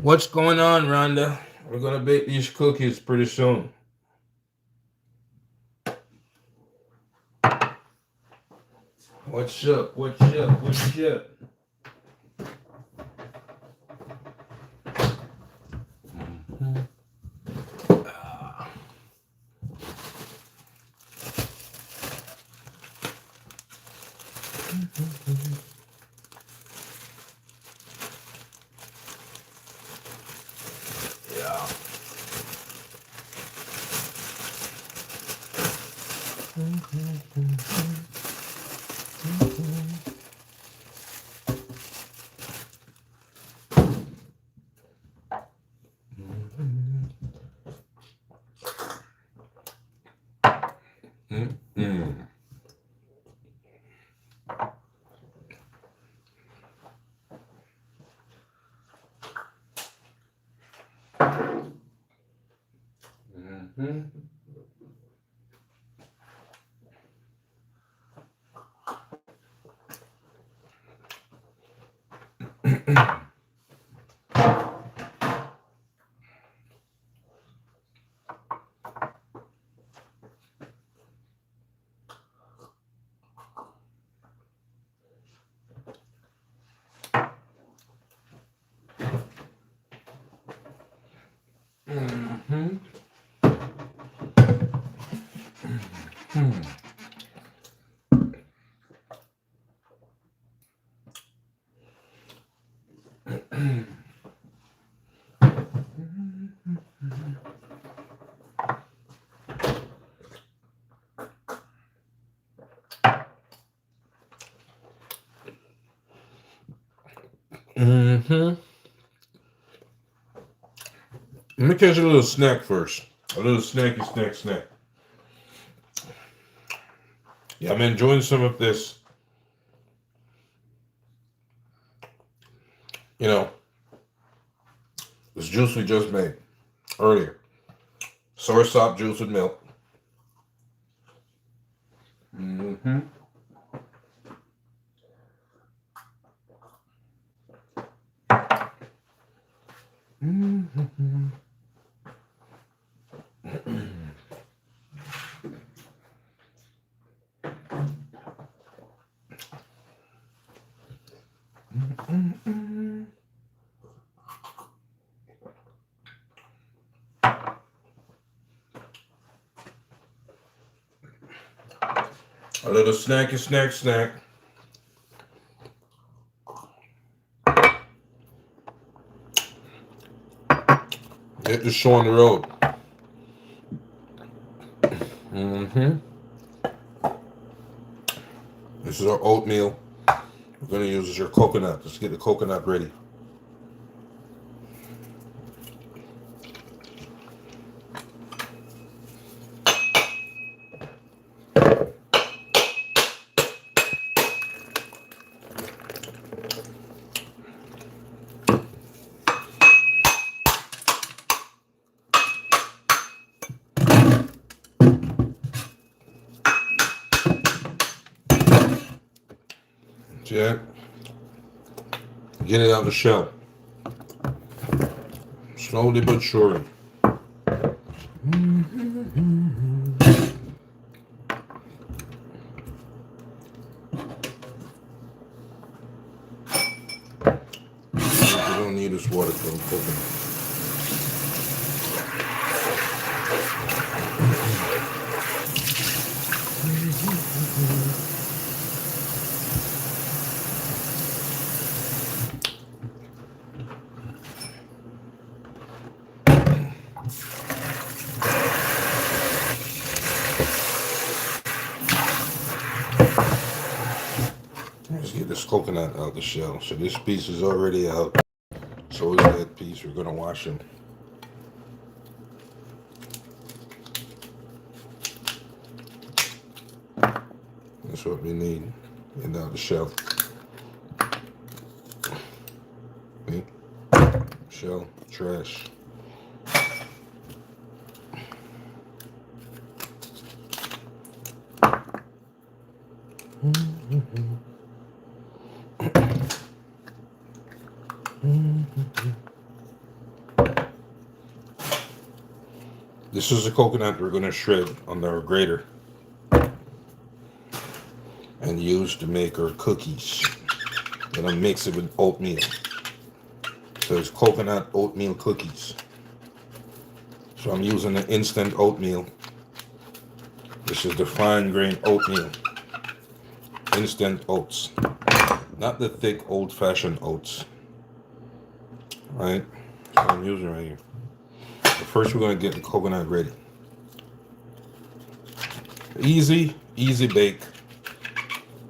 What's going on, Rhonda? We're gonna bake these cookies pretty soon. What's up? What's up? What's up? Yeah. Mm-mm. Mm-hmm. Mm-hmm. Mm-hmm. Let me catch a little snack first. A little snack. Yeah, I'm enjoying some of this, you know, this juice we just made earlier. Soursop juice with milk. Mm-hmm. Mm-hmm. Mm-hmm. A little snack. Get the show on the road. Mm-hmm. This is our oatmeal. We're going to use your coconut. Let's get the coconut ready. See that? Get it out of the shell. Slowly but surely. What you don't need is water from coconut. Let's get this coconut out the shell. So this piece is already out. So is that piece. We're gonna wash them. That's what we need. Get out the shell. See? Shell, trash. This is the coconut we're going to shred on our grater and use to make our cookies. Gonna mix it with oatmeal. So it's coconut oatmeal cookies. So I'm using the instant oatmeal. This is the fine grain oatmeal. Instant oats. Not the thick old-fashioned oats. Right? So I'm using right here. But first we're going to get the coconut ready. Easy bake.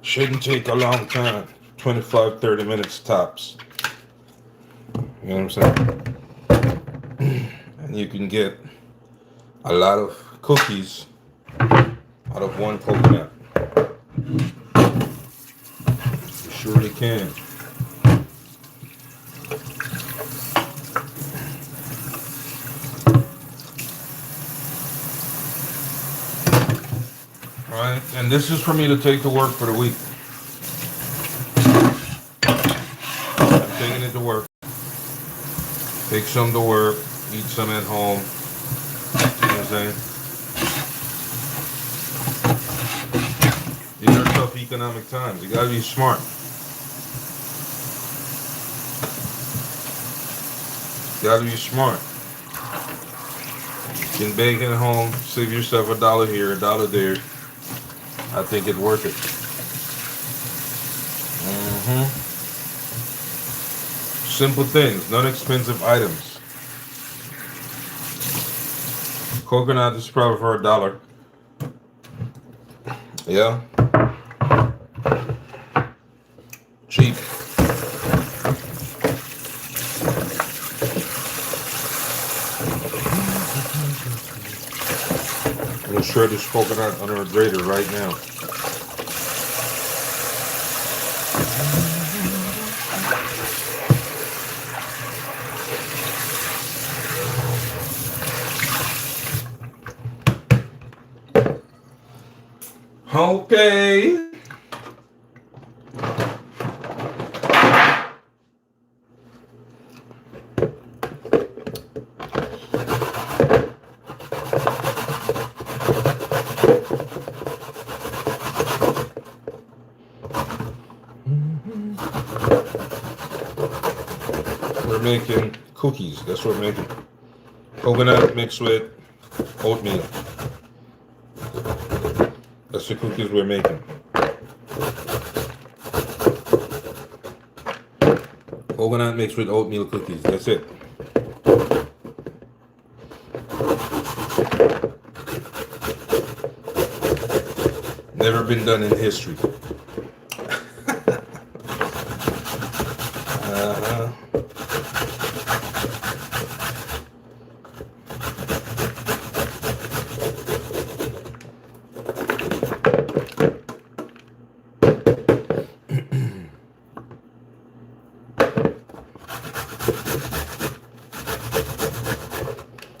Shouldn't take a long time. 25-30 minutes tops. You know what I'm saying? And you can get a lot of cookies out of one coconut. You surely can. Alright, and this is for me to take to work for the week. I'm taking it to work. Take some to work, eat some at home. You know what I'm saying? These are tough economic times. You gotta be smart. You gotta be smart. You can bake at home, save yourself $1 here, $1 there. I think it's worth it. Simple things, non-expensive items. Coconut is probably for $1. Yeah. Cheap. I'm gonna shred this coconut on our grater right now. Okay. We're making cookies. That's what we're making. Coconut mixed with oatmeal. That's the cookies we're making. Coconut mixed with oatmeal cookies. That's it. Never been done in history.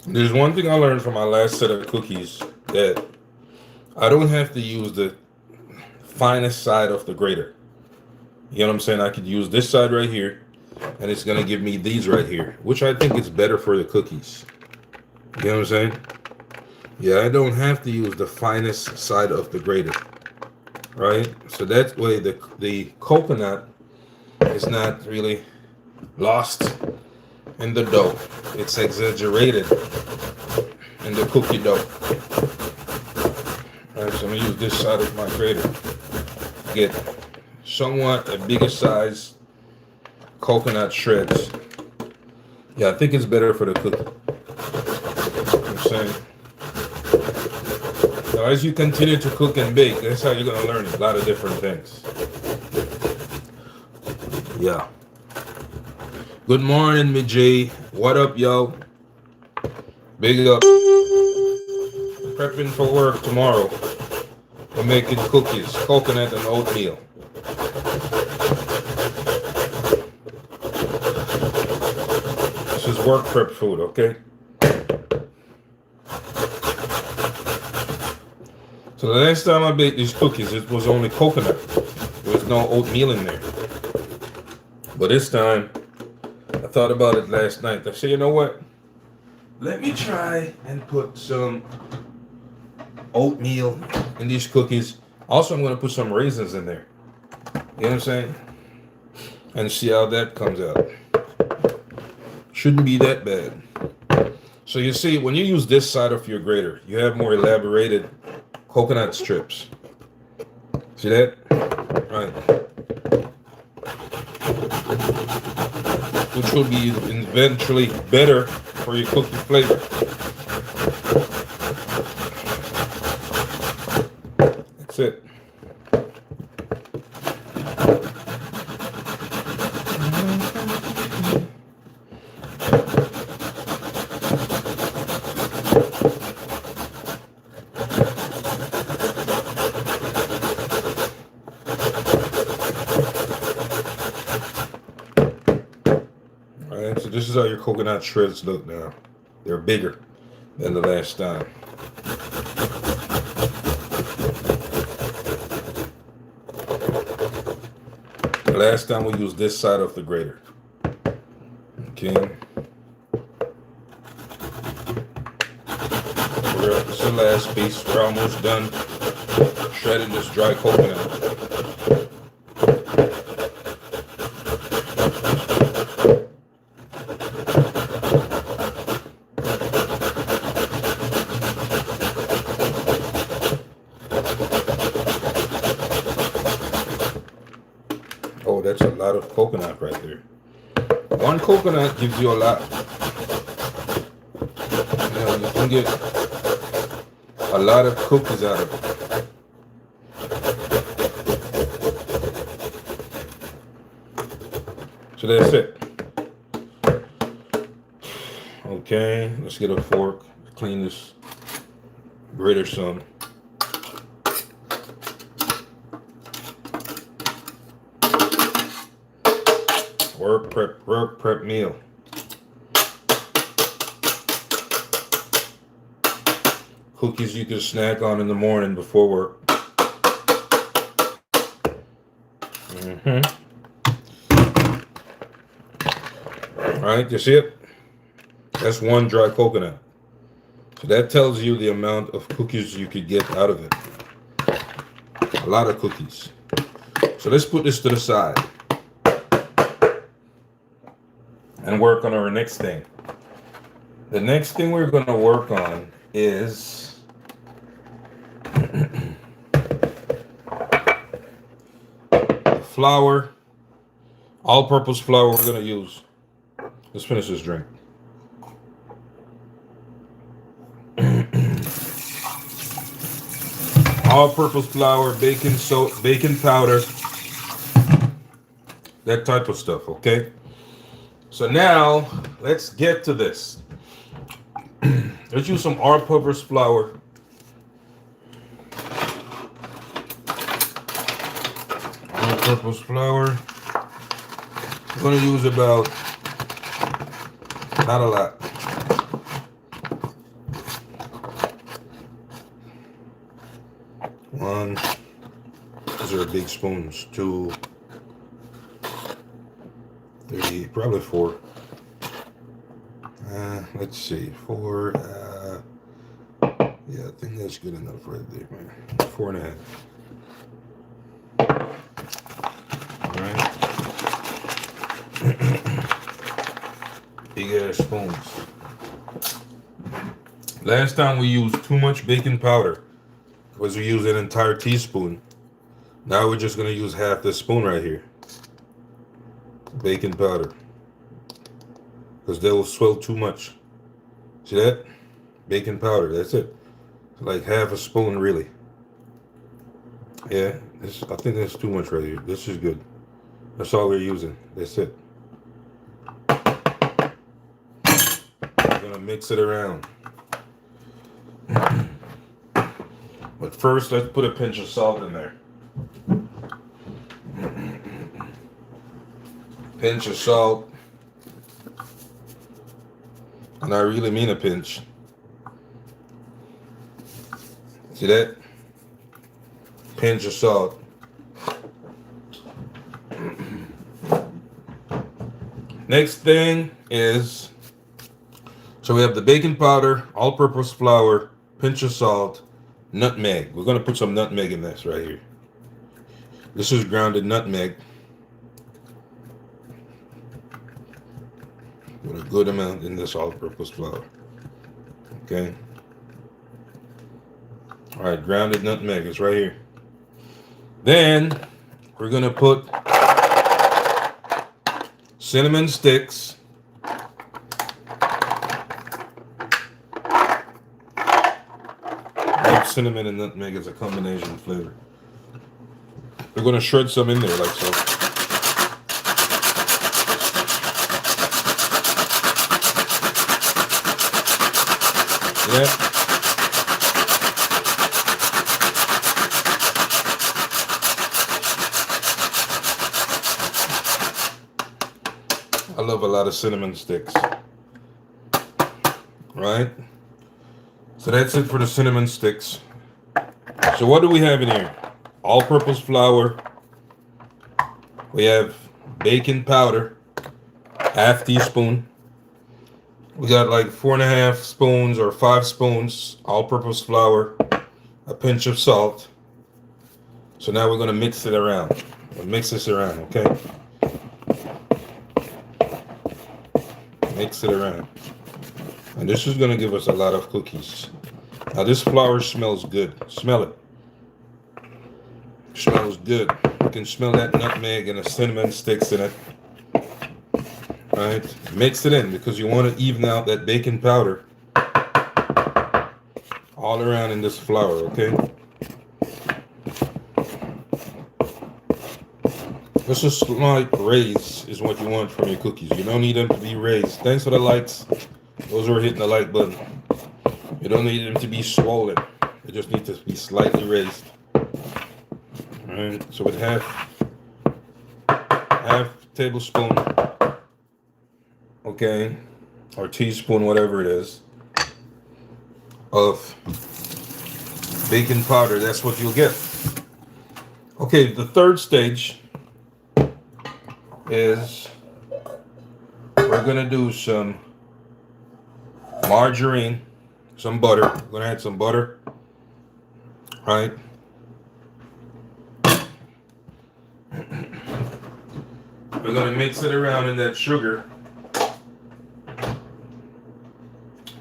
There's one thing I learned from my last set of cookies, that I don't have to use the finest side of the grater. You know what I'm saying? I could use this side right here, and it's going to give me these right here, which I think is better for the cookies. You know what I'm saying? Yeah, I don't have to use the finest side of the grater, right? So that way the coconut is not really lost in the dough. It's exaggerated in the cookie dough. Alright, so I'm gonna use this side of my grater. Get somewhat a bigger size coconut shreds. Yeah, I think it's better for the cookie. I'm saying. Now, as you continue to cook and bake, that's how you're gonna learn a lot of different things. Yeah. Good morning, me J. What up, yo? Big up. Prepping for work tomorrow. We're making cookies, coconut and oatmeal. This is work prep food, okay? So the last time I baked these cookies, it was only coconut. There was no oatmeal in there. But this time, I thought about it last night. I said, you know what? Let me try and put some oatmeal in these cookies. Also, I'm going to put some raisins in there. You know what I'm saying? And see how that comes out. Shouldn't be that bad. So you see, when you use this side of your grater, you have more elaborated coconut strips. See that? Right. Which will be eventually better for your cookie flavor. That's it. Alright, so this is how your coconut shreds look now. They're bigger than the last time. The last time we used this side of the grater. Okay. This is the last piece. We're almost done shredding this dry coconut. Oh, that's a lot of coconut right there. One coconut gives you a lot. You know, you can get a lot of cookies out of it. So that's it. Okay, let's get a fork. Clean this grater some. Work prep meal. Cookies you can snack on in the morning before work. Alright, you see it? That's one dry coconut. So that tells you the amount of cookies you could get out of it. A lot of cookies. So let's put this to the side and work on our next thing. The next thing we're going to work on is flour, all-purpose flour we're going to use. Let's finish this drink. All-purpose flour, baking soda, baking powder, that type of stuff, okay? So now, let's get to this. Let's use some all-purpose flour. All-purpose flour. I'm going to use about, not a lot. One. These are big spoons. 2, 3, probably 4. Let's see, 4. Yeah, I think that's good enough right there, man. 4.5. All right. Big ass spoons. Last time we used too much baking powder because we used an entire teaspoon. Now we're just gonna use half this spoon right here. Baking powder. Because they will swell too much. See that? Baking powder, that's it. Like half a spoon really. Yeah, I think that's too much right here. This is good. That's all we're using. That's it. We're gonna mix it around. But first, let's put a pinch of salt in there. Pinch of salt. And I really mean a pinch. See that? Pinch of salt. Next thing is, so we have the baking powder, all-purpose flour, pinch of salt, nutmeg. We're going to put some nutmeg in this right here. This is grounded nutmeg. Put a good amount in this all-purpose flour. Okay. All right, grounded nutmeg is right here. Then we're going to put cinnamon sticks. Cinnamon and nutmeg is a combination flavor. We're going to shred some in there like so. Yeah. I love a lot of cinnamon sticks. Right? So that's it for the cinnamon sticks. So what do we have in here? All-purpose flour. We have baking powder, half teaspoon. We got like 4.5 spoons or 5 spoons all-purpose flour, a pinch of salt. So now we're gonna mix it around. We'll mix this around, okay? Mix it around. And this is gonna give us a lot of cookies. Now this flour smells good. Smell it. Smells good. You can smell that nutmeg and the cinnamon sticks in it. Alright, mix it in because you want to even out that baking powder all around in this flour, okay? Just a slight raise is what you want from your cookies. You don't need them to be raised. Thanks for the likes. Those who are hitting the like button. You don't need them to be swollen. They just need to be slightly raised. Alright, so with half tablespoon, okay, or teaspoon, whatever it is, of baking powder, that's what you'll get. Okay, the third stage is we're gonna do some margarine, some butter. We're gonna add some butter, right? We're gonna mix it around in that sugar.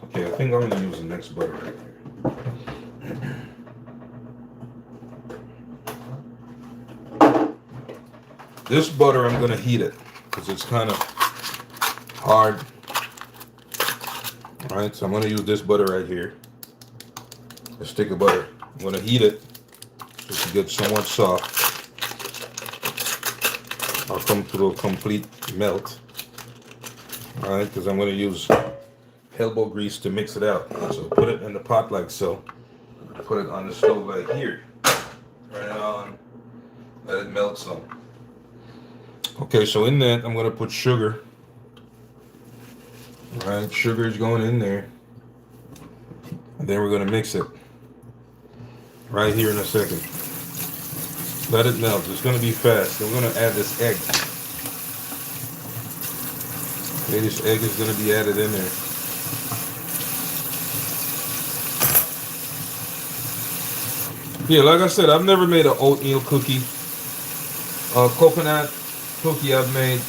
Okay, I think I'm gonna use the next butter right here. This butter, I'm gonna heat it because it's kind of hard. All right, so I'm gonna use this butter right here. A stick of butter. I'm gonna heat it just to get somewhat soft. I'll come to a complete melt. All right, because I'm going to use elbow grease to mix it out. So put it in the pot like so. Put it on the stove right here. Turn it on. Let it melt some. Okay, so in that I'm going to put sugar. All right, sugar is going in there. And then we're going to mix it. Right here in a second. Let it melt. It's going to be fast. Then we're going to add this egg. Okay, this egg is going to be added in there. Yeah, like I said, I've never made an oatmeal cookie. Coconut cookie I've made.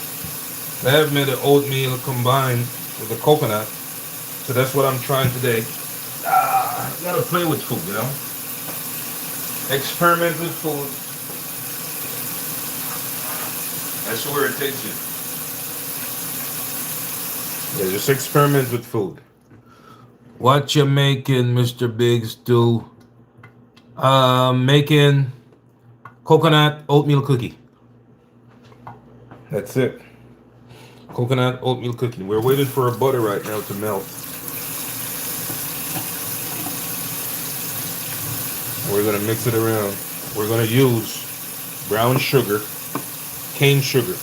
I have made an oatmeal combined with a coconut. So that's what I'm trying today. You gotta play with food, you know? Experiment with food. That's where it takes you. Yeah, just experiment with food. What you making, Mr. Big Stew? Making coconut oatmeal cookie. That's it. Coconut oatmeal cookie. We're waiting for our butter right now to melt. We're gonna mix it around. We're gonna use brown sugar, cane sugar.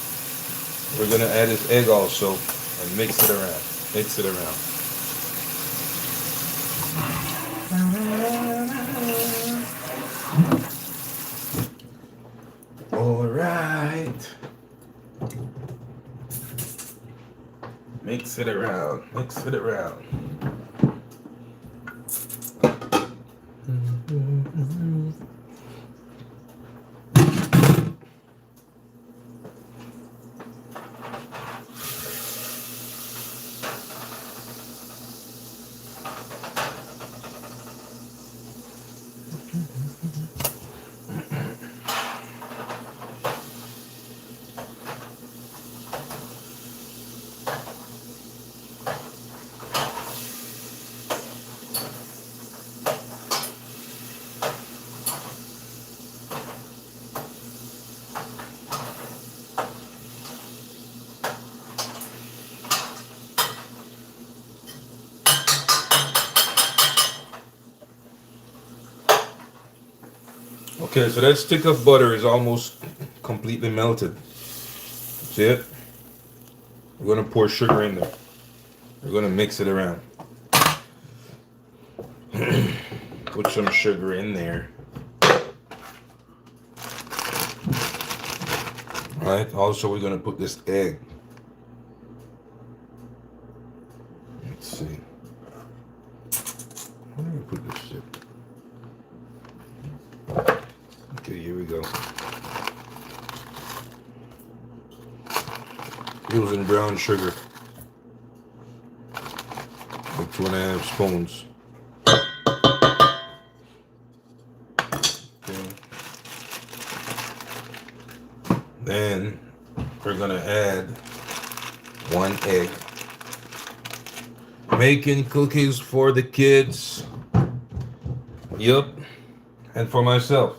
We're gonna add this egg also and mix it around. Mix it around. All right. Mix it around. Mix it around. Okay, so that stick of butter is almost completely melted. See it? We're gonna pour sugar in there. We're gonna mix it around. Put some sugar in there. Right. Also, we're gonna put this egg. Let's see. Where do we put this shit? Okay, here we go. Using brown sugar. Like 2.5 spoons. Okay. Then we're gonna add 1 egg. Making cookies for the kids. Yup. And for myself.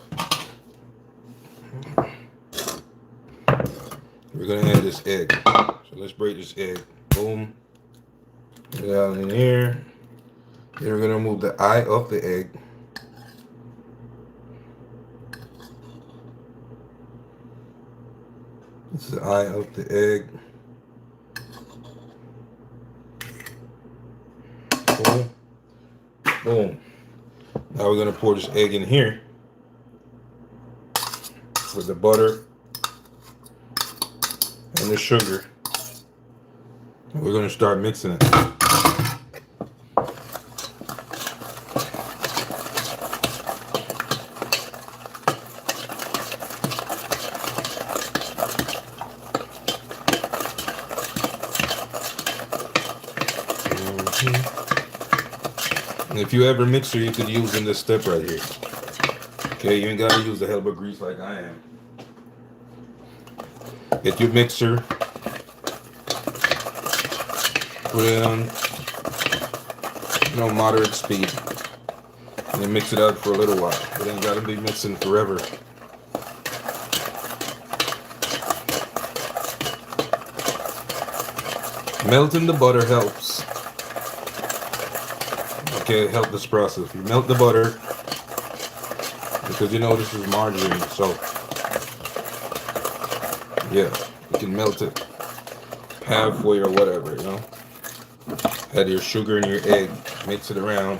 We're gonna add this egg. So let's break this egg. Boom. Get it out in here. Then we're gonna remove the eye of the egg. This is the eye of the egg. Boom. Boom. Now we're gonna pour this egg in here with the butter and the sugar. And we're gonna start mixing it. And if you have a mixer, you could use in this step right here. Okay, you ain't gotta use the hell of a grease like I am. Get your mixer, put it on, moderate speed, and then mix it out for a little while. It ain't gotta be mixing forever. Melting the butter helps. Okay, help this process. You melt the butter because this is margarine, so yeah, you can melt it halfway or whatever, Add your sugar and your egg, mix it around.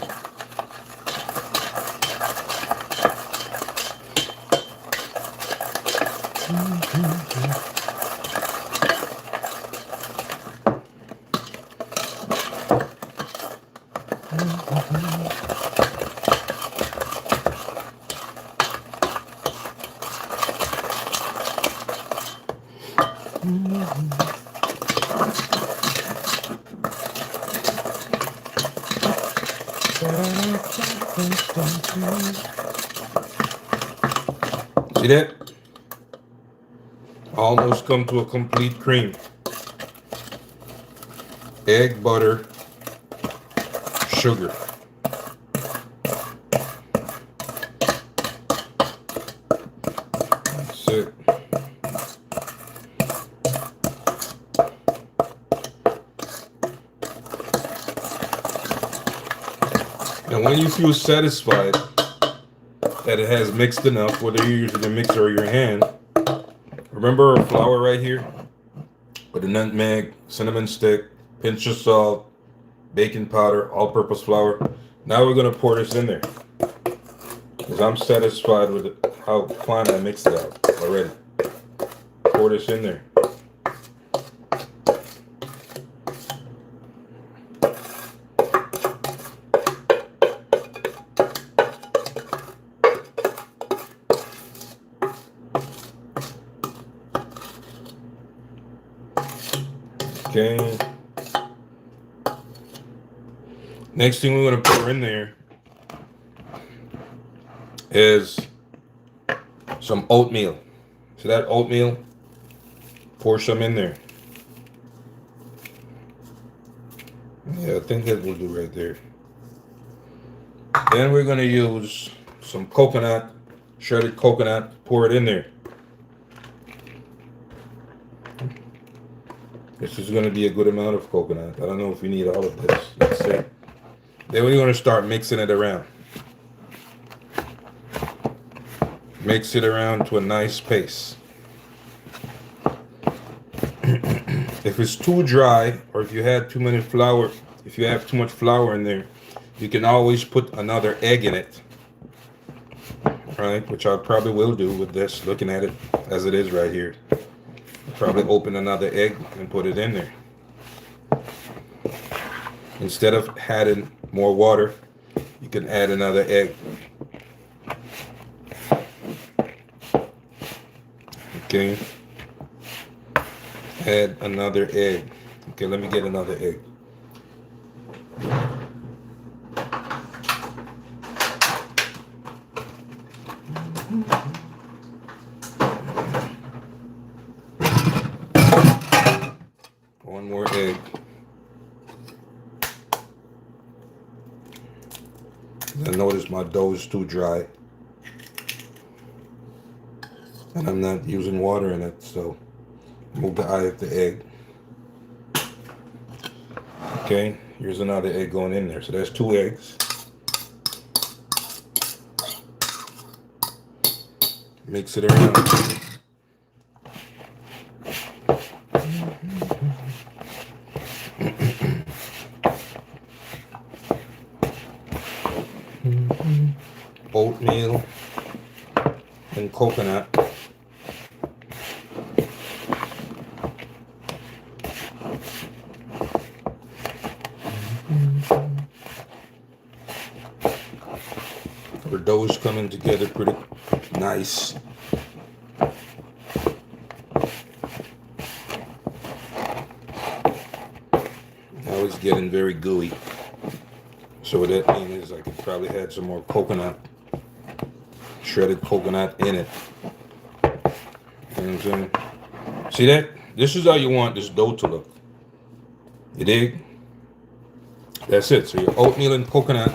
See that? Almost come to a complete cream. Egg, butter, sugar. That's it. And when you feel satisfied that it has mixed enough, whether you're using a mixer or your hand, remember our flour right here? With a nutmeg, cinnamon stick, pinch of salt, baking powder, all-purpose flour. Now we're going to pour this in there. Because I'm satisfied with how fine I mixed it out already. Pour this in there. Okay. Next thing we're going to pour in there is some oatmeal. So that oatmeal, pour some in there. Yeah, I think that will do right there. Then we're going to use some coconut, shredded coconut, pour it in there. This is going to be a good amount of coconut. I don't know if we need all of this. Let's see. Then we're going to start mixing it around. Mix it around to a nice paste. If it's too dry, or if you had too many flour, if you have too much flour in there, you can always put another egg in it. Right? Which I probably will do with this, looking at it as it is right here. Probably open another egg and put it in there. Instead of adding more water, you can add another egg. Okay. Add another egg. Okay, let me get another egg. One more egg. I notice my dough is too dry. And I'm not using water in it, so move the eye of the egg. Okay, here's another egg going in there. So that's 2 eggs. Mix it around. Oatmeal and coconut. Our dough is coming together pretty nice. Now it's getting very gooey. So what that means is I could probably add some more coconut, shredded coconut in it. You know what I'm saying? See that? This is how you want this dough to look. You dig? That's it. So your oatmeal and coconut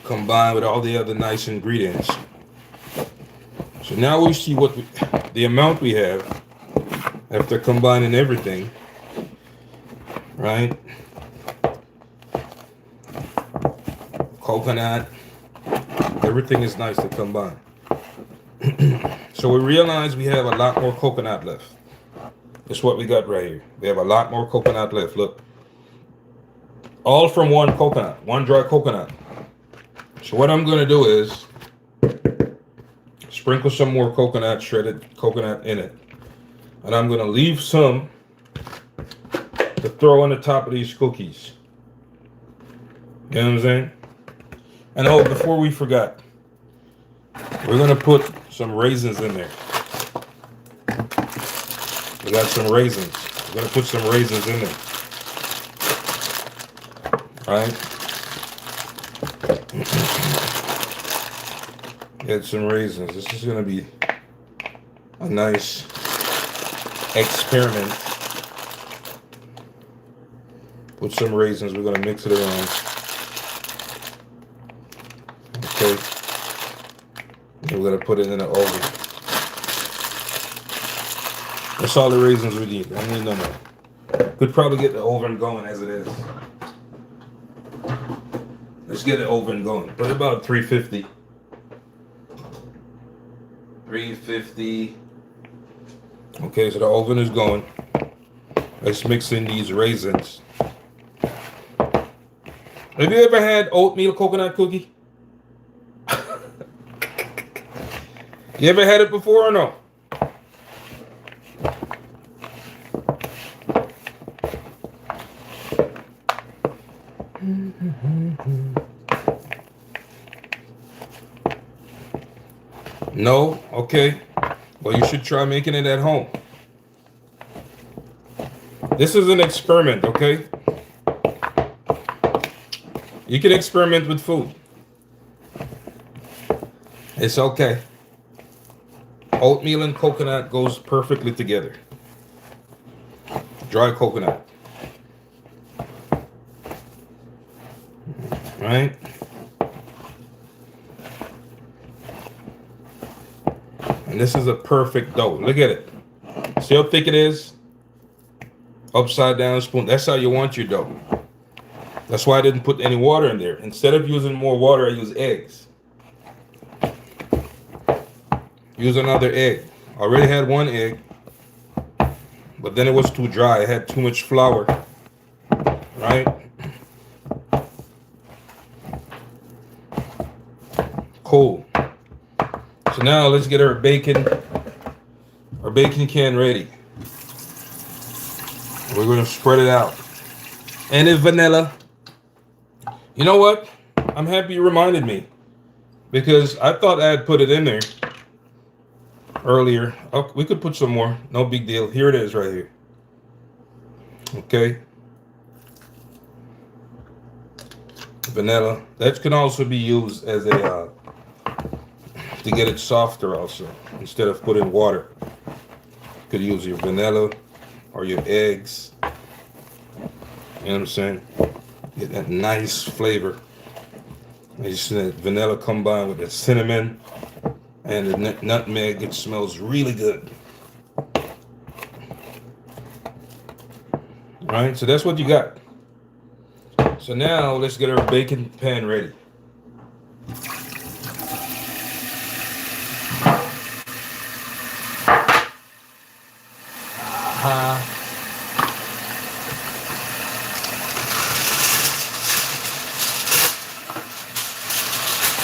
combined with all the other nice ingredients. So now we see what the amount we have after combining everything, right? Coconut, everything is nice to combine. So we realize we have a lot more coconut left. That's what we got right here. We have a lot more coconut left. Look, all from one coconut, one dry coconut. So what I'm going to do is sprinkle some more coconut, shredded coconut in it. And I'm going to leave some to throw on the top of these cookies. You know what I'm saying? And oh, before we forgot, we're going to put some raisins in there. We got some raisins. We're going to put some raisins in there. Right? Get some raisins. This is going to be a nice experiment. Put some raisins. We're going to mix it around. Okay. And we're going to put it in the oven. That's all the raisins we need. I don't need no more. Could probably get the oven going as it is. Let's get the oven going. Put about 350. 350. Okay, so the oven is going. Let's mix in these raisins. Have you ever had oatmeal coconut cookie? You ever had it before or no? No? Okay. Well, you should try making it at home. This is an experiment, okay? You can experiment with food. It's okay. Oatmeal and coconut goes perfectly together. Dry coconut. Right? And this is a perfect dough. Look at it. See how thick it is? Upside down spoon. That's how you want your dough. That's why I didn't put any water in there. Instead of using more water, I use eggs. Use another egg. I already had one egg, but then it was too dry. I had too much flour. Right? Cool. So now let's get our bacon can ready. We're going to spread it out. And the vanilla. You know what? I'm happy you reminded me, because I thought I had put it in there earlier. Oh, we could put some more. No big deal. Here it is right here. Okay. Vanilla. That can also be used as a to get it softer also. Instead of putting water, you could use your vanilla or your eggs. You know what I'm saying? Get that nice flavor. You see that vanilla combined with the cinnamon and the nutmeg. It smells really good. All right, so that's what you got. So now let's get our bacon pan ready.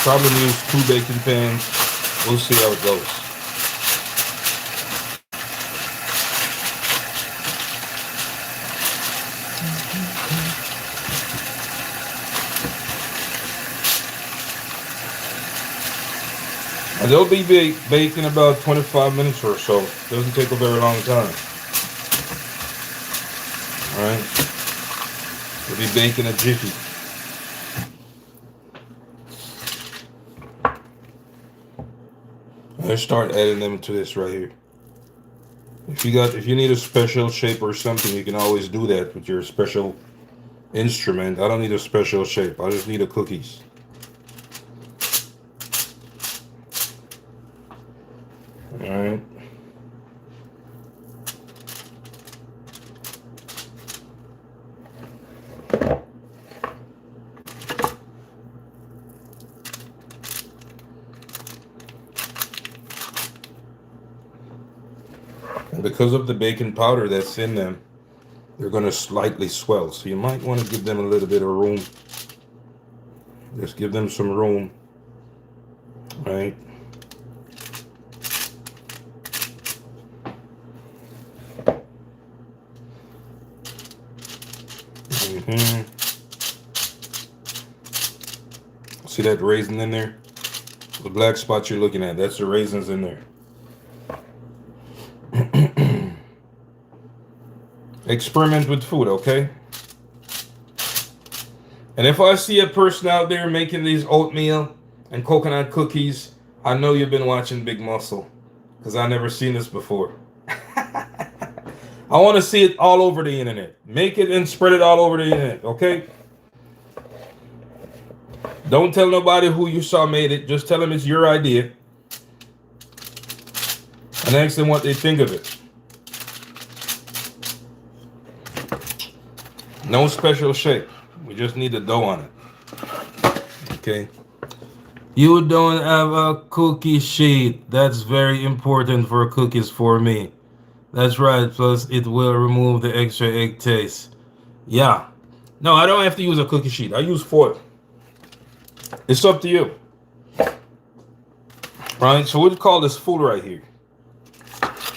Probably use 2 bacon pans. We'll see how it goes. And they'll be baked in about 25 minutes or so. Doesn't take a very long time. Alright? They'll be baked in a jiffy. Let's start adding them to this right here. If you need a special shape or something, you can always do that with your special instrument. I don't need a special shape. I just need the cookies. Alright. And because of the baking powder that's in them, they're going to slightly swell. So you might want to give them a little bit of room. Just give them some room. Right? See that raisin in there? The black spot you're looking at, that's the raisins in there. Experiment with food, okay? And if I see a person out there making these oatmeal and coconut cookies, I know you've been watching Big Muscle, because I've never seen this before. I want to see it all over the internet. Make it and spread it all over the internet, okay? Don't tell nobody who you saw made it. Just tell them it's your idea. And ask them what they think of it. No special shape. We just need the dough on it. Okay. You don't have a cookie sheet. That's very important for cookies for me. That's right. Plus, it will remove the extra egg taste. Yeah. No, I don't have to use a cookie sheet. I use foil. It's up to you. Right? So we'll call this full right here.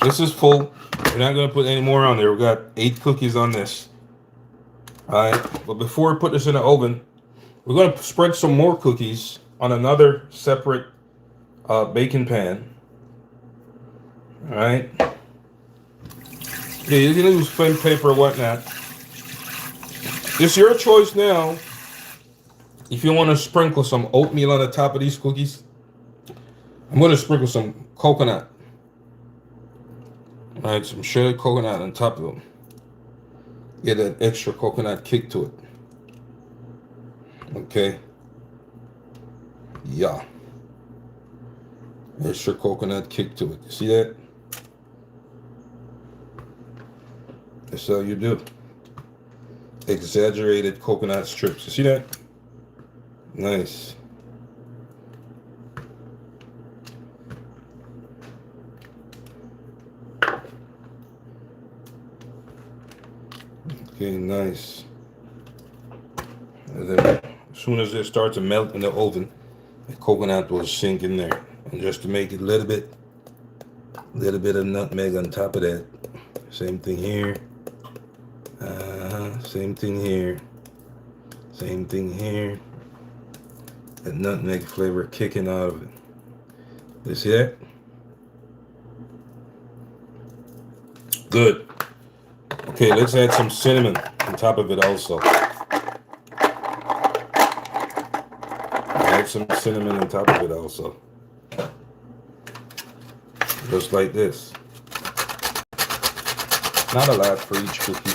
This is full. We're not going to put any more on there. We got 8 cookies on this. Alright. But before we put this in the oven, we're going to spread some more cookies on another separate baking pan. Alright. Yeah, you can use thin paper or whatnot. It's your choice now. If you want to sprinkle some oatmeal on the top of these cookies, I'm going to sprinkle some coconut. Alright, some shredded coconut on top of them. Get an extra coconut kick to it. Okay. Yeah. Extra coconut kick to it. You see that? That's how you do. Exaggerated coconut strips. You see that? Nice. Okay, nice. And then as soon as it starts to melt in the oven, the coconut will sink in there. And just to make it a little bit of nutmeg on top of that. Same thing here. Same thing here. Same thing here. That nutmeg flavor kicking out of it. You see that? Good. Okay, let's add some cinnamon on top of it also. Add some cinnamon on top of it also. Just like this. Not a lot for each cookie.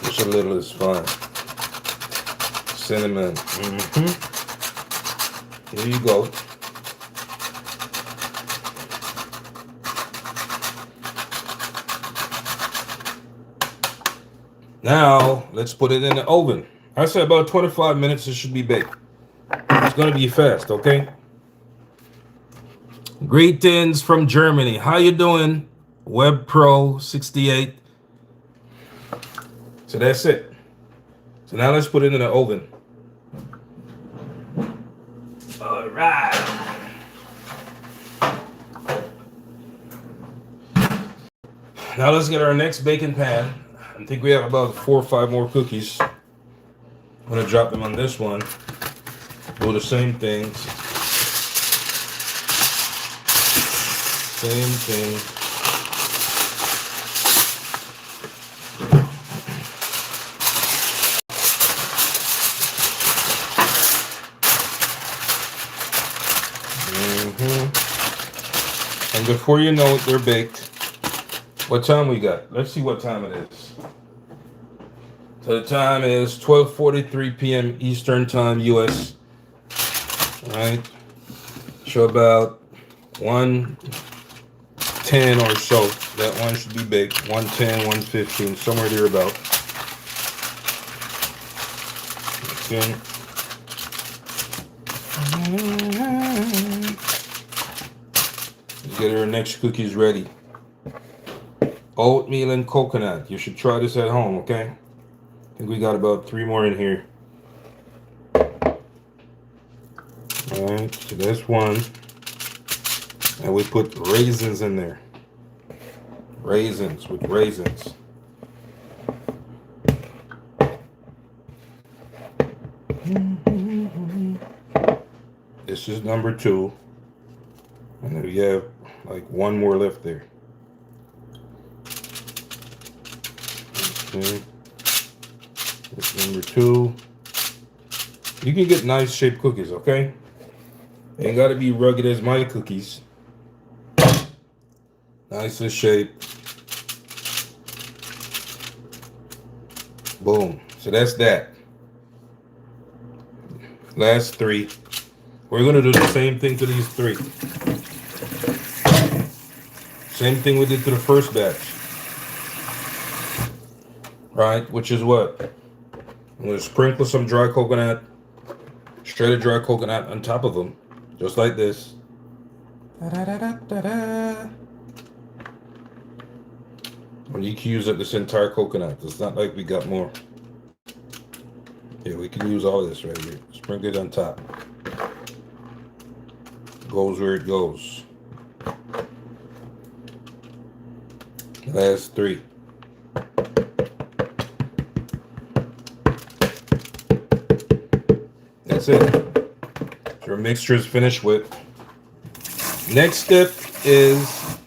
Just a little is fine. Cinnamon. Here you go. Now, let's put it in the oven. I said about 25 minutes it should be baked. It's going to be fast, okay? Greetings from Germany. How you doing? Web Pro 68. So that's it. So now let's put it in the oven. All right. Now let's get our next baking pan. I think we have about 4 or 5 more cookies. I'm gonna drop them on this one. Do the same things. Same thing. And before you know it, they're baked. What time we got? Let's see what time it is. So the time is 12:43 p.m. Eastern Time, U.S. All right. So about 1:10 or so. That one should be baked. 1:10, 1:15, somewhere there about. Okay. Let's get our next cookies ready. Oatmeal and coconut. You should try this at home, okay? I think we got about 3 more in here. Alright, so that's one. And we put raisins in there. Raisins with raisins. This is number 2. And then we have like 1 more left there. Okay. That's number 2. You can get nice shaped cookies, okay? Ain't gotta be rugged as my cookies. Nice and shaped. Boom. So that's that. Last 3. We're gonna do the same thing to these 3. Same thing we did to the first batch. Right? Which is what? I'm gonna sprinkle some dry coconut, shredded dry coconut on top of them, just like this. Da-da-da-da-da-da. And you can use up this entire coconut. It's not like we got more. Yeah, we can use all this right here. Sprinkle it on top. Goes where it goes. Last 3. That's it. Your mixture is finished with. Next step is,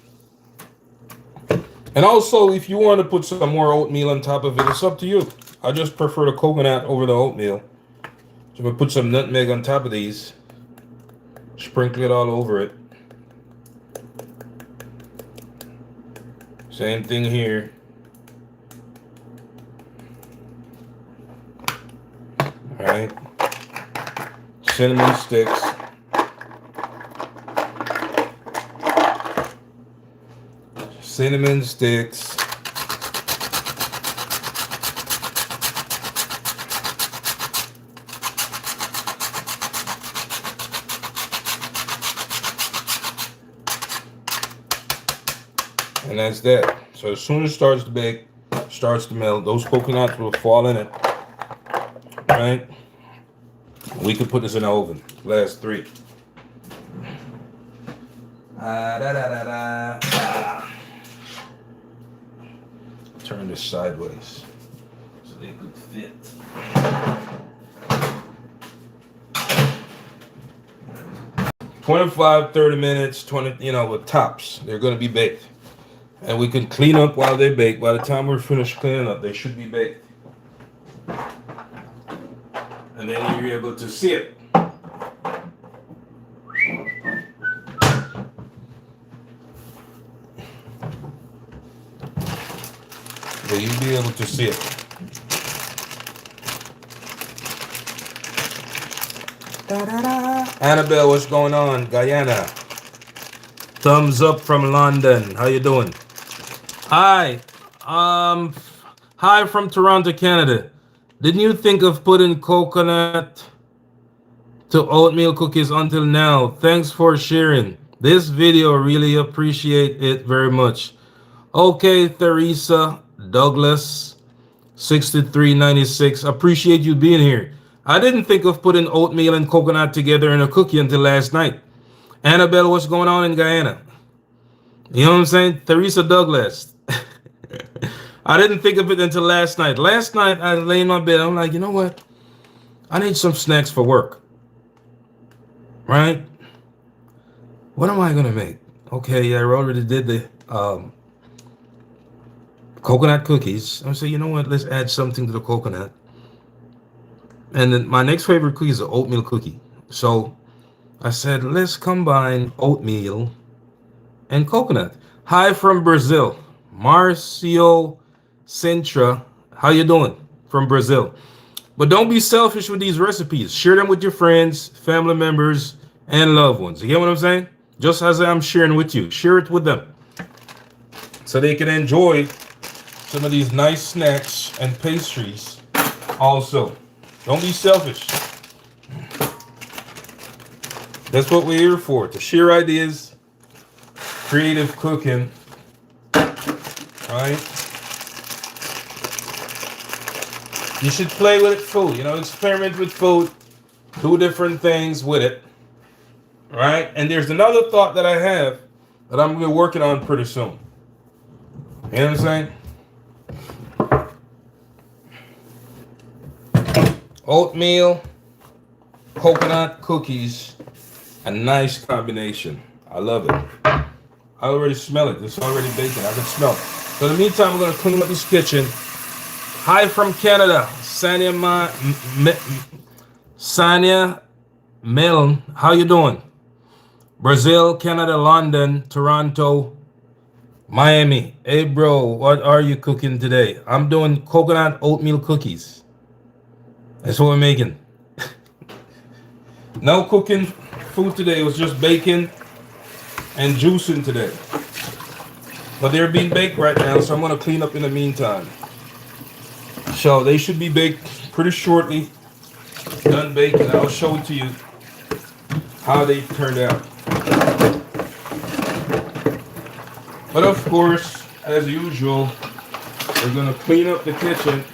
and also if you want to put some more oatmeal on top of it, it's up to you. I just prefer the coconut over the oatmeal. So I'm going to put some nutmeg on top of these. Sprinkle it all over it. Same thing here. All right. Cinnamon sticks. Cinnamon sticks. And that's that. So as soon as it starts to bake, starts to melt, those coconuts will fall in it. Right? We could put this in the oven. Last 3. Turn this sideways so they could fit. "25, 30 minutes, 20, with tops. They're going to be baked. And we can clean up while they bake. By the time we're finished cleaning up, they should be baked. And then you're able to see it. So you'll be able to see it. Annabelle, what's going on? Guyana. Thumbs up from London. How you doing? Hi. Hi from Toronto, Canada. Didn't you think of putting coconut to oatmeal cookies until now? Thanks for sharing this video. Really appreciate it very much. Okay, Theresa Douglas, 6396. Appreciate you being here. I didn't think of putting oatmeal and coconut together in a cookie until last night. Annabelle, what's going on in Guyana? You know what I'm saying? Theresa Douglas. I didn't think of it until last night. Last night, I lay in my bed. I'm like, you know what? I need some snacks for work. Right? What am I going to make? Okay, I already did the coconut cookies. I say, you know what? Let's add something to the coconut. And then my next favorite cookie is an oatmeal cookie. So I said, let's combine oatmeal and coconut. Hi from Brazil. Marcio Sintra. How you doing? From Brazil. But don't be selfish with these recipes. Share them with your friends, family members, and loved ones. You get what I'm saying? Just as I'm sharing with you. Share it with them. So they can enjoy some of these nice snacks and pastries also. Don't be selfish. That's what we're here for, to share ideas, creative cooking, right? You should play with food, experiment with food, do different things with it, right? And there's another thought that I have that I'm going to be working on pretty soon. You know what I'm saying? Oatmeal, coconut cookies, a nice combination. I love it. I already smell it. It's already baking. I can smell it. So in the meantime, we're going to clean up this kitchen. Hi from Canada, Sanya Milne. How you doing? Brazil, Canada, London, Toronto, Miami. Hey bro, what are you cooking today? I'm doing coconut oatmeal cookies. That's what we're making. No cooking food today. It was just baking and juicing today. But they're being baked right now, so I'm going to clean up in the meantime. So they should be baked pretty shortly. done baking. I'll show it to you how they turned out. But of course, as usual, we're gonna clean up the kitchen.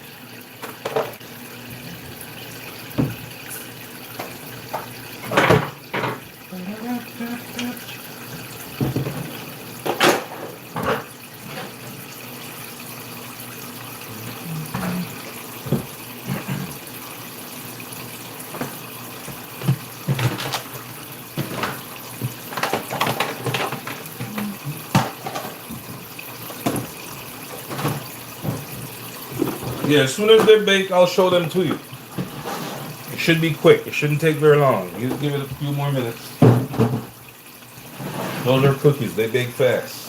Yeah, as soon as they're baked, I'll show them to you. It should be quick. It shouldn't take very long. You give it a few more minutes. Those are cookies. They bake fast.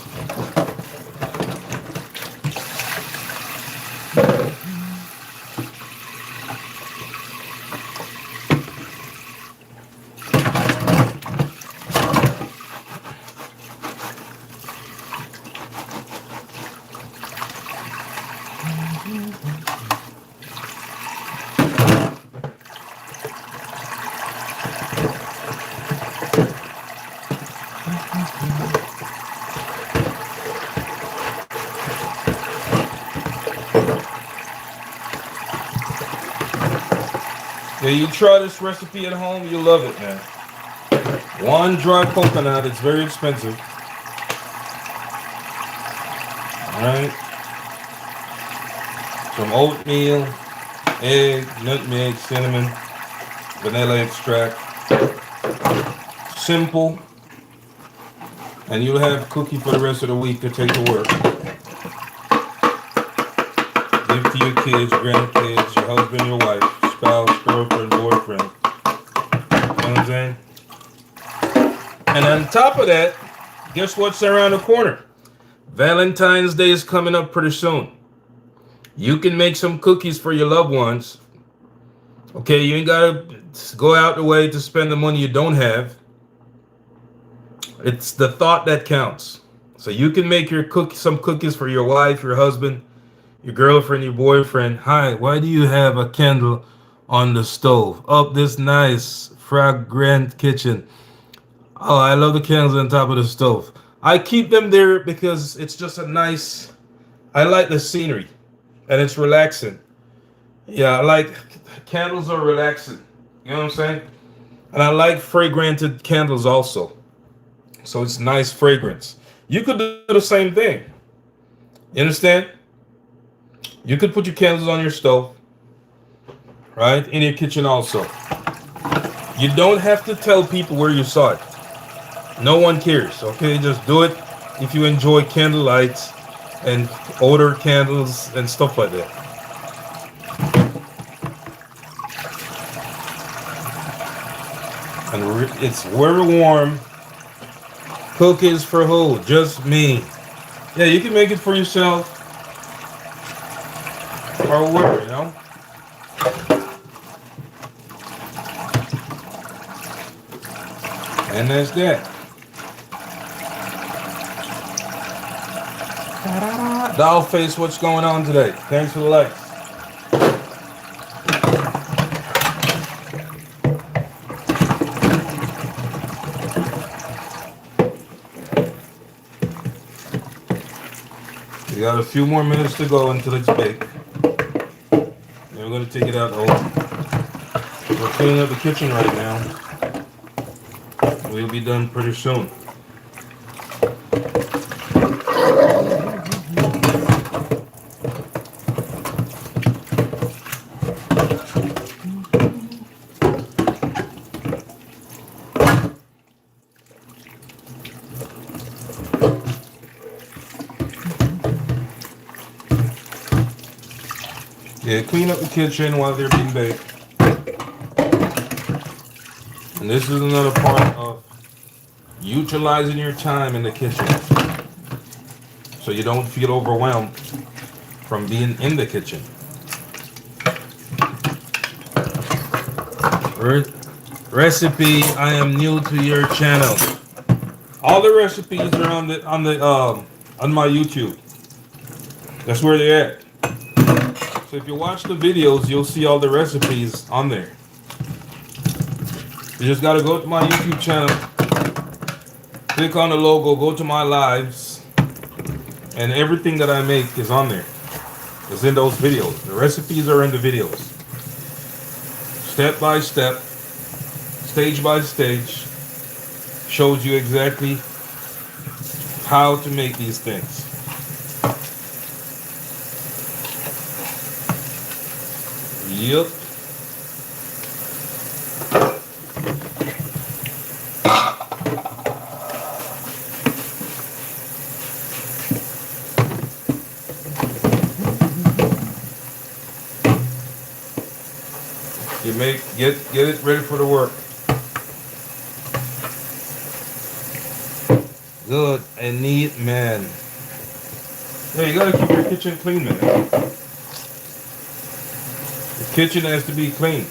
Yeah, you try this recipe at home, you'll love it, man. One dry coconut, it's very expensive. Alright. Some oatmeal, egg, nutmeg, cinnamon, vanilla extract. Simple. And you'll have cookie for the rest of the week to take to work. Give to your kids, grandkids, your husband, your wife, spouse, girlfriend, boyfriend. You know what I'm saying? And on top of that, guess what's around the corner? Valentine's Day is coming up pretty soon. You can make some cookies for your loved ones. Okay, you ain't gotta go out the way to spend the money you don't have. It's the thought that counts. So you can make some cookies for your wife, your husband, your girlfriend, your boyfriend. Hi, why do you have a candle on the stove? Oh, this nice fragrant kitchen. Oh, I love the candles on top of the stove. I keep them there because it's just I like the scenery and it's relaxing. Yeah, I like candles are relaxing. You know what I'm saying? And I like fragranted candles also. So it's nice fragrance. You could do the same thing. You understand? You could put your candles on your stove, right? In your kitchen also. You don't have to tell people where you saw it. No one cares, okay? Just do it if you enjoy candle lights and odor candles and stuff like that. And it's very warm. Cookies for who? Just me. Yeah, you can make it for yourself. Or whatever, you know? And that's that. Doll face, what's going on today? Thanks for the likes. We got a few more minutes to go until it's baked. Then we're going to take it out. We're cleaning up the kitchen right now. We'll be done pretty soon. Yeah, clean up the kitchen while they're being baked. And this is another part of utilizing your time in the kitchen so you don't feel overwhelmed from being in the kitchen. Recipe, I am new to your channel. All the recipes are on my YouTube. That's where they're at. So if you watch the videos, you'll see all the recipes on there. You just gotta go to my YouTube channel, click on the logo, go to my lives, and everything that I make is on there. It's in those videos. The recipes are in the videos. Step by step, stage by stage, shows you exactly how to make these things. Yep. You get it ready for the work. Good and neat, man. Yeah, you gotta keep your kitchen clean, man. The kitchen has to be clean.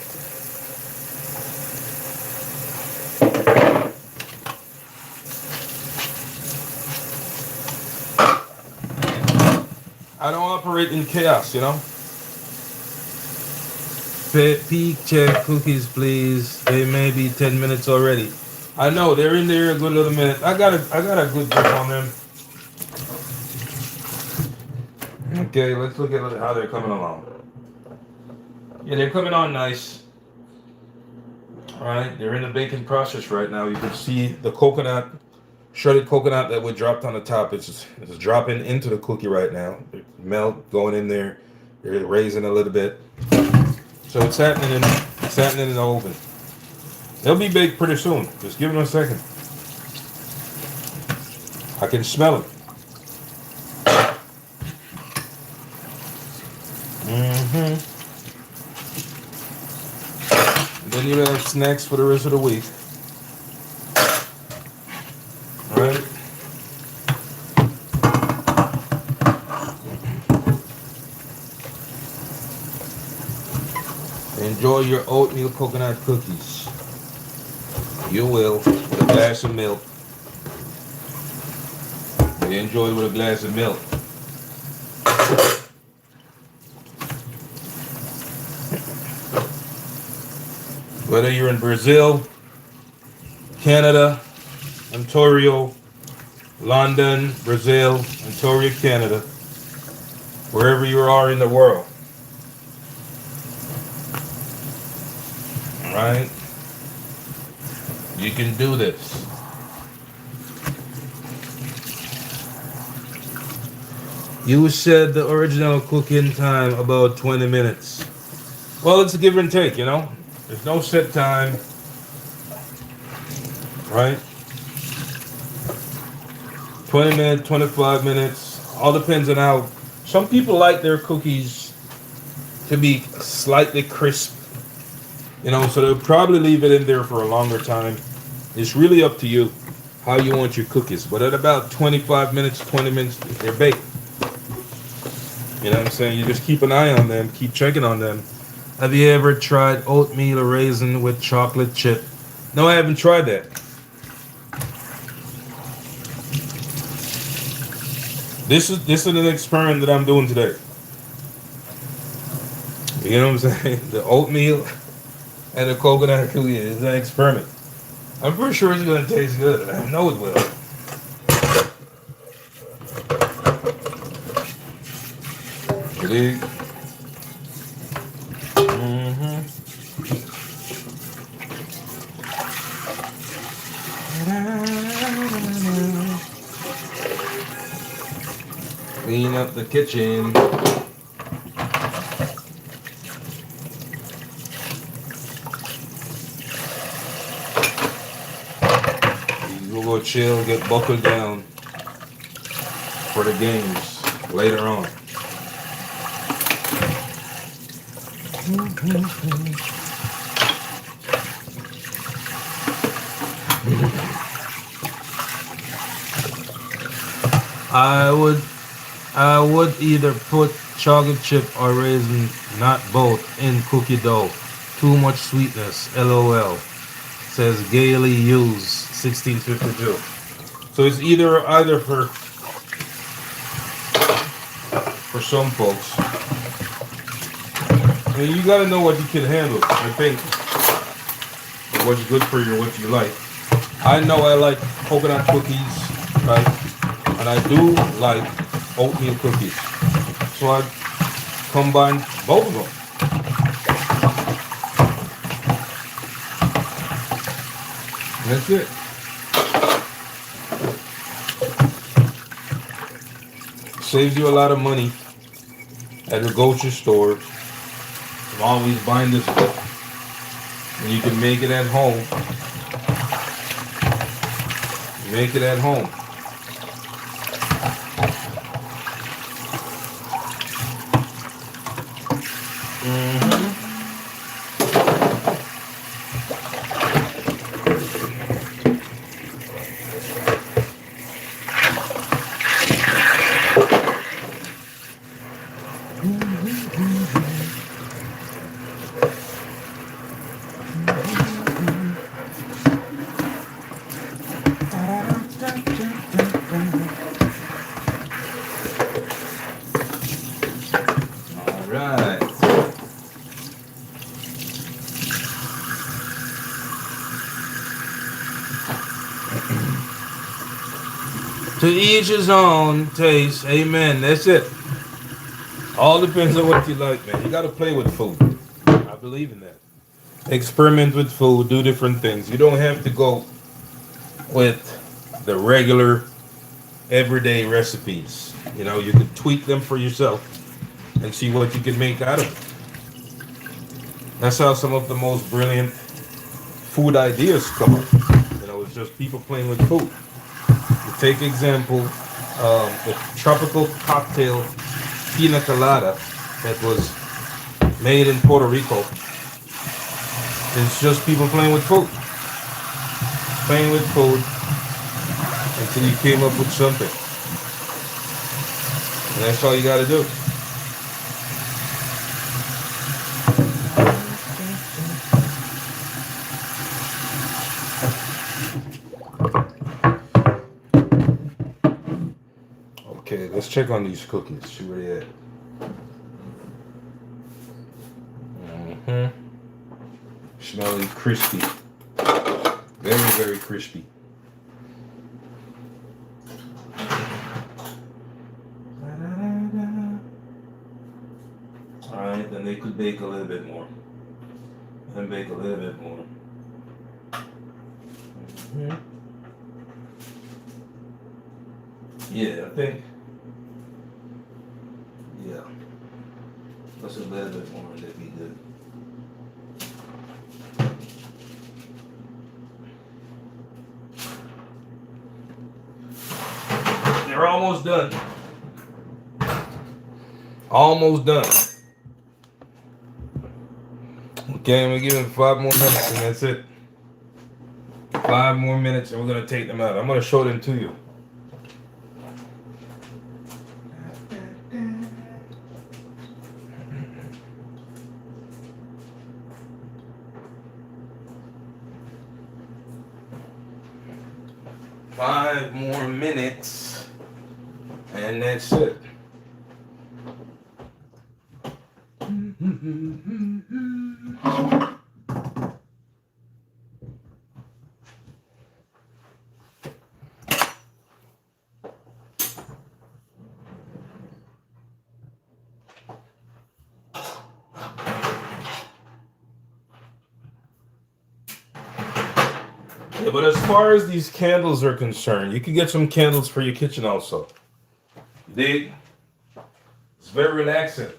I don't operate in chaos, you know. Peak check cookies, please. They may be 10 minutes already. I know they're in there a good little minute. I got a good grip on them. Okay, let's look at how they're coming along. Yeah, they're coming on nice. All right, they're in the baking process right now. You can see the coconut, shredded coconut that we dropped on the top. It's dropping into the cookie right now. The melt going in there. They're raising a little bit. So it's happening in the oven. They'll be baked pretty soon. Just give them a second. I can smell it. Then you'll have snacks for the rest of the week. All right. Enjoy your oatmeal coconut cookies. You will with a glass of milk. You enjoy with a glass of milk. Whether you're in Brazil, Canada, Ontario, London, Brazil, Ontario, Canada, wherever you are in the world. All right? You can do this. You said the original cooking time about 20 minutes. Well, it's a give and take, you know. There's no set time, right? 20 minutes, 25 minutes, all depends on how. Some people like their cookies to be slightly crisp, you know, so they'll probably leave it in there for a longer time. It's really up to you how you want your cookies. But at about 25 minutes, 20 minutes, they're baked. You know what I'm saying? You just keep an eye on them, keep checking on them. Have you ever tried oatmeal raisin with chocolate chip? No, I haven't tried that. This is an experiment that I'm doing today. You know what I'm saying? The oatmeal and the coconut cookie is an experiment. I'm pretty sure it's going to taste good. I know it will. Ready? Clean up the kitchen. You go chill, get buckled down for the games later on. I would either put chocolate chip or raisin, not both, in cookie dough. Too much sweetness, LOL. Says Gaily Hughes, 1652. So it's either for some folks. I mean, you gotta know what you can handle, I think. what's good for you, what you like. I know I like coconut cookies, right? And I do like oatmeal cookies. So I combine both of them. And that's it. Saves you a lot of money at the grocery store. I'm always buying this stuff. And you can make it at home. Make it at home. Hmm. All right. To each his own taste. Amen. That's it. All depends on what you like, man. You got to play with food. I believe in that. Experiment with food. Do different things. You don't have to go with the regular, everyday recipes. You know, you can tweak them for yourself and see what you can make out of it. That's how some of the most brilliant food ideas come up. You know, it's just people playing with food. You take example, the tropical cocktail pina colada that was made in Puerto Rico. It's just people playing with food until you came up with something. And that's all you got to do. Okay, let's check on these cookies. See where they at. Mm-hmm. Smelly, crispy. Very, very crispy. Alright, then they could bake a little bit more. And bake a little bit more. Mm-hmm. Yeah, I think. Yeah. That's a little bit more, that'd be good. They're almost done. Almost done. Okay, I'm gonna give them 5 more minutes and that's it. 5 more minutes and we're gonna take them out. I'm gonna show them to you. Five more minutes and that's it. Yeah, but as far as these candles are concerned, you can get some candles for your kitchen also. Dig? It's very relaxing.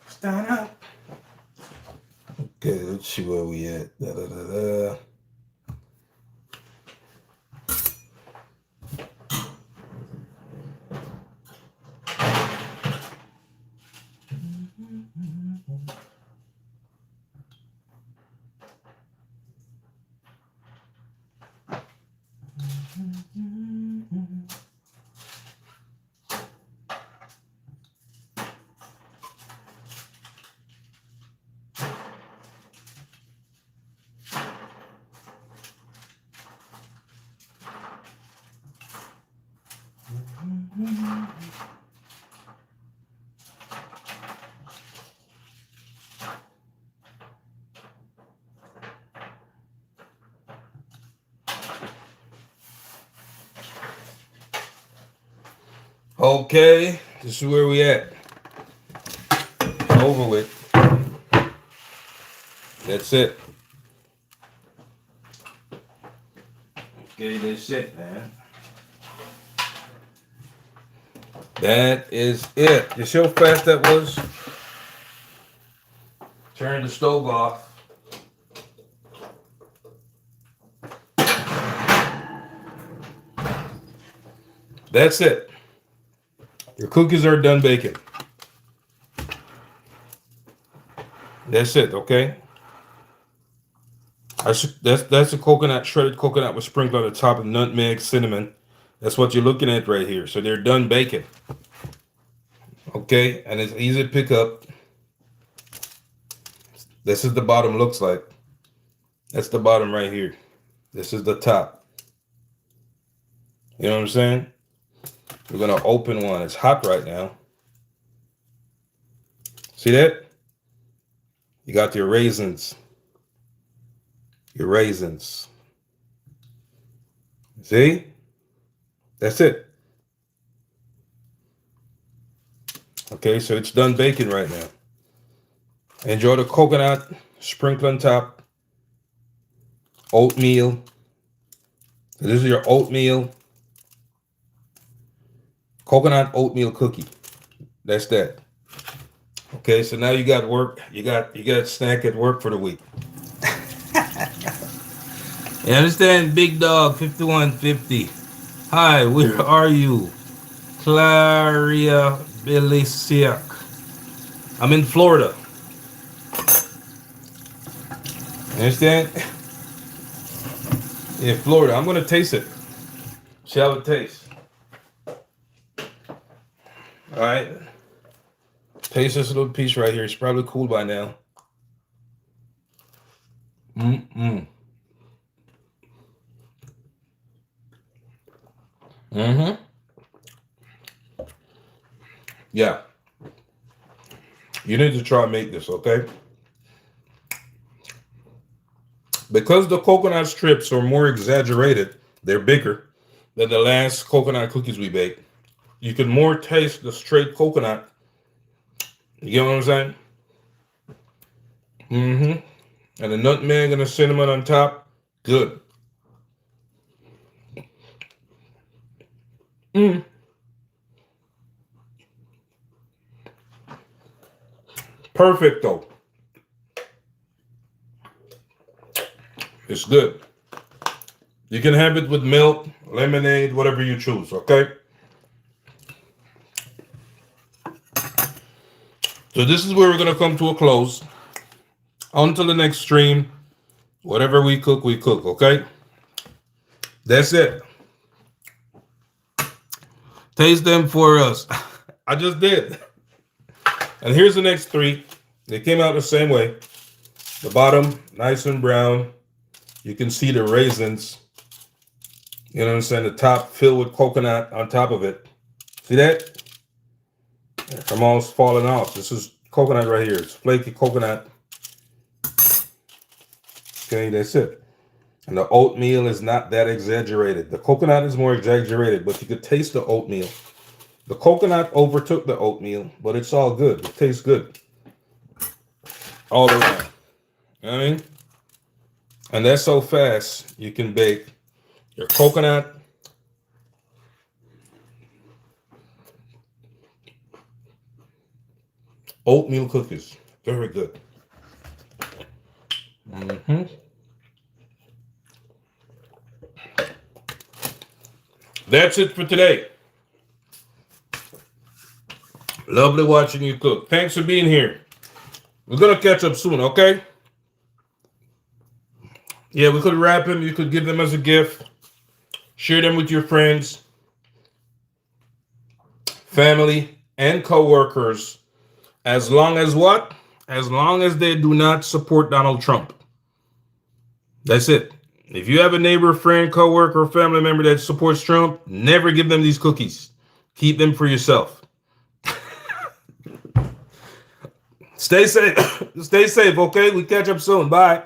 Stop. Okay, let's see where we at. Da, da, da, da. Okay, this is where we at. Over with. That's it. Okay, that's it, man. That is it. You see how fast that was? Turn the stove off. That's it. Your cookies are done baking. That's it, okay? That's a coconut, shredded coconut with sprinkled on the top of nutmeg, cinnamon. That's what you're looking at right here. So they're done baking. Okay, and it's easy to pick up. This is the bottom looks like. That's the bottom right here. This is the top. You know what I'm saying? We're gonna open one. It's hot right now. See that? You got your raisins. Your raisins. See? That's it. Okay, so it's done baking right now. Enjoy the coconut, sprinkle on top, oatmeal. So this is your oatmeal, coconut oatmeal cookie. That's that. Okay, so now you got work. You got snack at work for the week. You understand, Big Dog 5150? Hi, where are you? Claria Belisiak. I'm in Florida. You understand? In Florida. I'm gonna taste it. See how it tastes. Alright. Taste this little piece right here. It's probably cool by now. Mm-mm. Mm-hmm. Yeah. You need to try and make this, okay? Because the coconut strips are more exaggerated, they're bigger than the last coconut cookies we baked. You can more taste the straight coconut. You get what I'm saying? Mm-hmm. And the nutmeg and the cinnamon on top, good. Mm. Perfect though. It's good. You can have it with milk, lemonade, whatever you choose, okay? So this is where we're going to come to a close. Until the next stream, whatever we cook, okay? That's it. Taste them for us. I just did. And here's the next three. They came out the same way. The bottom, nice and brown. You can see the raisins. You know what I'm saying? The top filled with coconut on top of it. See that? I'm almost falling off. This is coconut right here. It's flaky coconut. Okay, that's it. And the oatmeal is not that exaggerated. The coconut is more exaggerated, but you could taste the oatmeal. The coconut overtook the oatmeal, but it's all good. It tastes good. All around. You know what I mean? And that's so fast, you can bake your coconut, Oatmeal cookies. Very good. Mm-hmm. That's it for today. Lovely watching you cook. Thanks for being here. We're going to catch up soon, okay? Yeah, we could wrap them. You could give them as a gift. Share them with your friends, family, and co-workers. As long as what? As long as they do not support Donald Trump. That's it. If you have a neighbor, friend, co-worker, or family member that supports Trump, never give them these cookies. Keep them for yourself. Stay safe. Stay safe, okay? We catch up soon. Bye.